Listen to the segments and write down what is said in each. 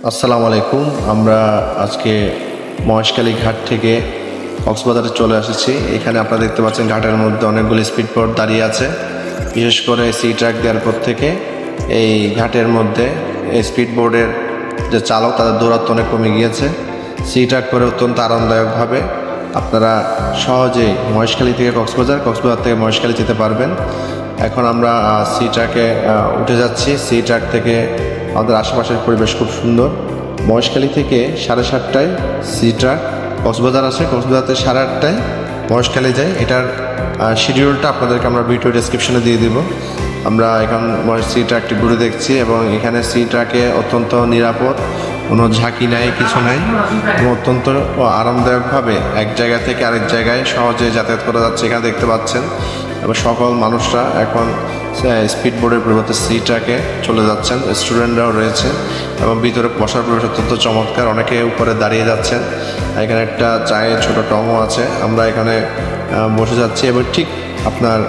আসসালামু আলাইকুম। আমরা আজকে মহেশখালী ঘাট থেকে কক্সবাজারে চলে এসেছি। এখানে আপনারা দেখতে পাচ্ছেন ঘাটের মধ্যে অনেকগুলি স্পিড বোট দাঁড়িয়ে আছে। বিশেষ করে সি ট্রাক দেওয়ার পর থেকে এই ঘাটের মধ্যে স্পিড বোর্ডের যে চালক তাদের দৌরাত্ম্য অনেক কমে গিয়েছে। সি ট্রাক করে অত্যন্ত আরামদায়কভাবে আপনারা সহজেই মহেশখালী থেকে কক্সবাজার থেকে মহেশখালী যেতে পারবেন। এখন আমরা সি ট্রাকে উঠে যাচ্ছি। সি ট্রাক থেকে আমাদের আশেপাশের পরিবেশ খুব সুন্দর। মহেশখালী থেকে 7:30টায় সি ট্রাক কক্সবাজার আসে, কক্সবাজার থেকে 8:30টায় মহেশখালী যায়। এটার শিডিউলটা আপনাদেরকে আমরা ভিডিও ডেসক্রিপশনে দিয়ে দিব। আমরা এখন সি ট্রাকটি ঘুরে দেখছি এবং এখানে সি ট্রাকে অত্যন্ত নিরাপদ, কোনো ঝাঁকি নাই, কিছু নাই এবং অত্যন্ত আরামদায়কভাবে এক জায়গা থেকে আরেক জায়গায় সহজে যাতায়াত করা যাচ্ছে। এখানে দেখতে পাচ্ছেন এবং সকল মানুষরা এখন স্পিড বোর্ডের পরিবর্তে সি ট্রাকে চলে যাচ্ছেন। স্টুডেন্টরাও রয়েছে এবং ভিতরে বসার পরিবেশ অত্যন্ত চমৎকার। অনেকে উপরে দাঁড়িয়ে যাচ্ছেন। এখানে একটা চায়ের ছোট টঙও আছে। আমরা এখানে বসে যাচ্ছি এবং ঠিক আপনার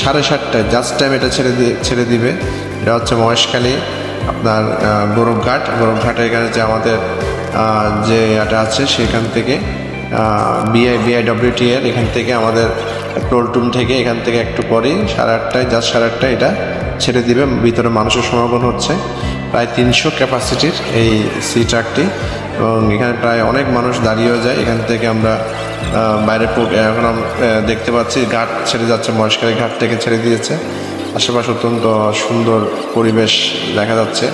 7:30টায় জাস্ট টাইম এটা ছেড়ে দিবে। এটা হচ্ছে মহেশখালী আপনার গৌরবঘাটের এখানে যে আমাদের যে এটা আছে সেখান থেকে BIWTL এখান থেকে আমাদের টোলটুম থেকে এখান থেকে একটু পরেই 8:30টায় জাস্ট 8:30টায় এটা ছেড়ে দিবে। ভিতরে মানুষের সমাগম হচ্ছে প্রায় 300 ক্যাপাসিটির এই সি ট্রাকটি এবং এখানে প্রায় অনেক মানুষ দাঁড়িয়েও যায়। এখান থেকে আমরা বাইরে এখন দেখতে পাচ্ছি ঘাট ছেড়ে যাচ্ছে, মহেশখালী ঘাট থেকে ছেড়ে দিয়েছে। আশেপাশে অত্যন্ত সুন্দর পরিবেশ দেখা যাচ্ছে।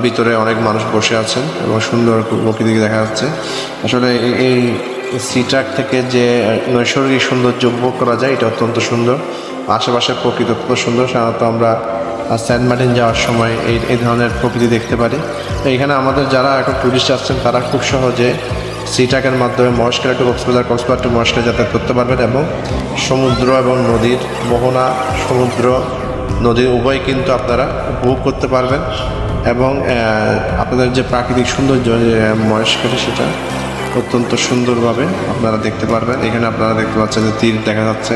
ভিতরে অনেক মানুষ বসে আছেন এবং সুন্দর প্রকৃতি দেখা যাচ্ছে। আসলে এই সি ট্রাক থেকে যে নৈসর্গিক সৌন্দর্য উপভোগ করা যায় এটা অত্যন্ত সুন্দর। আশেপাশের প্রকৃতি অত্যন্ত সুন্দর। সাধারণত আমরা সেন্ট মার্টিন যাওয়ার সময় এই ধরনের প্রকৃতি দেখতে পারি। তো এখানে আমাদের যারা এখন টুরিস্ট আসছেন তারা খুব সহজে সি ট্রাকের মাধ্যমে মহেশখালী টু কক্সবাজার টু মহেশখালী যাতায়াত করতে পারবেন এবং সমুদ্র এবং নদীর মোহনা, সমুদ্র নদীর উভয় কিন্তু আপনারা উপভোগ করতে পারবেন এবং আপনাদের যে প্রাকৃতিক সৌন্দর্য মহেশখালী সেটা অত্যন্ত সুন্দরভাবে আপনারা দেখতে পারবেন। এখানে আপনারা দেখতে পাচ্ছেন যে তীর দেখা যাচ্ছে,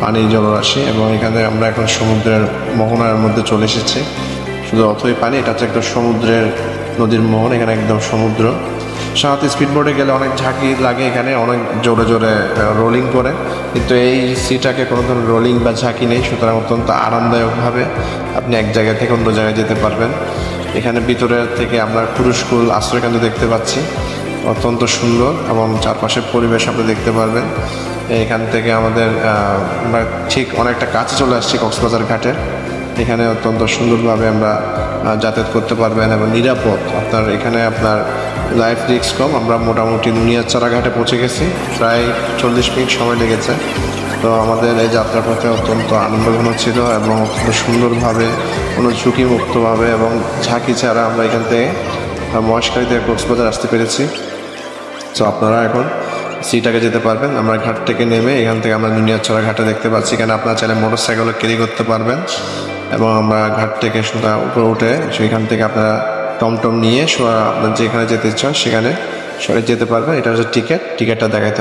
পানি জলরাশি এবং এখানে আমরা এখন সমুদ্রের মোহনার মধ্যে চলে এসেছি। শুধু অথই পানি, এটা হচ্ছে একটা সমুদ্রের নদীর মোহন। এখানে একদম সমুদ্র। সাথে স্পিডবোর্ডে গেলে অনেক ঝাঁকি লাগে, এখানে অনেক জোরে জোরে রোলিং করে, কিন্তু এই সিটাকে কোনো ধরনের রোলিং বা ঝাঁকি নেই। সুতরাং অত্যন্ত আরামদায়কভাবে আপনি এক জায়গা থেকে অন্য জায়গায় যেতে পারবেন। এখানে ভিতরে থেকে আমরা পুরুষকুল আশ্রয়কেন্দ্র দেখতে পাচ্ছি, অত্যন্ত সুন্দর এবং চারপাশের পরিবেশ আপনি দেখতে পারবেন। এখান থেকে আমরা ঠিক অনেকটা কাছে চলে আসছি কক্সবাজার ঘাটে। এখানে অত্যন্ত সুন্দরভাবে আমরা যাতায়াত করতে পারবেন এবং নিরাপদ। এখানে আপনার লাইফ রিস্ক কম। আমরা মোটামুটি নুনিয়ারচরা ঘাটে পৌঁছে গেছি, প্রায় 40 মিনিট সময় লেগেছে। তো আমাদের এই যাত্রার পথে অত্যন্ত আনন্দঘন ছিল এবং অত্যন্ত সুন্দরভাবে, কোনো ঝুঁকিমুক্তভাবে এবং ঝাঁকি ছাড়া আমরা এখান থেকে মহেশখালী থেকে কক্সবাজার আসতে পেরেছি। তো আপনারা এখন সিটাকে যেতে পারবেন। আমরা ঘাট থেকে নেমে এখান থেকে আমরা নুনিয়ারচরা ঘাটে দেখতে পাচ্ছি। এখানে আপনারা চাইলে মোটরসাইকেলও ক্যারি করতে পারবেন এবং আমরা ঘাট থেকে উপরে উঠে সেখান থেকে আপনারা টমটম নিয়ে আপনার যেখানে যেতে চান সেখানে সরে যেতে পারবেন। এটা হচ্ছে টিকিটটা দেখাতে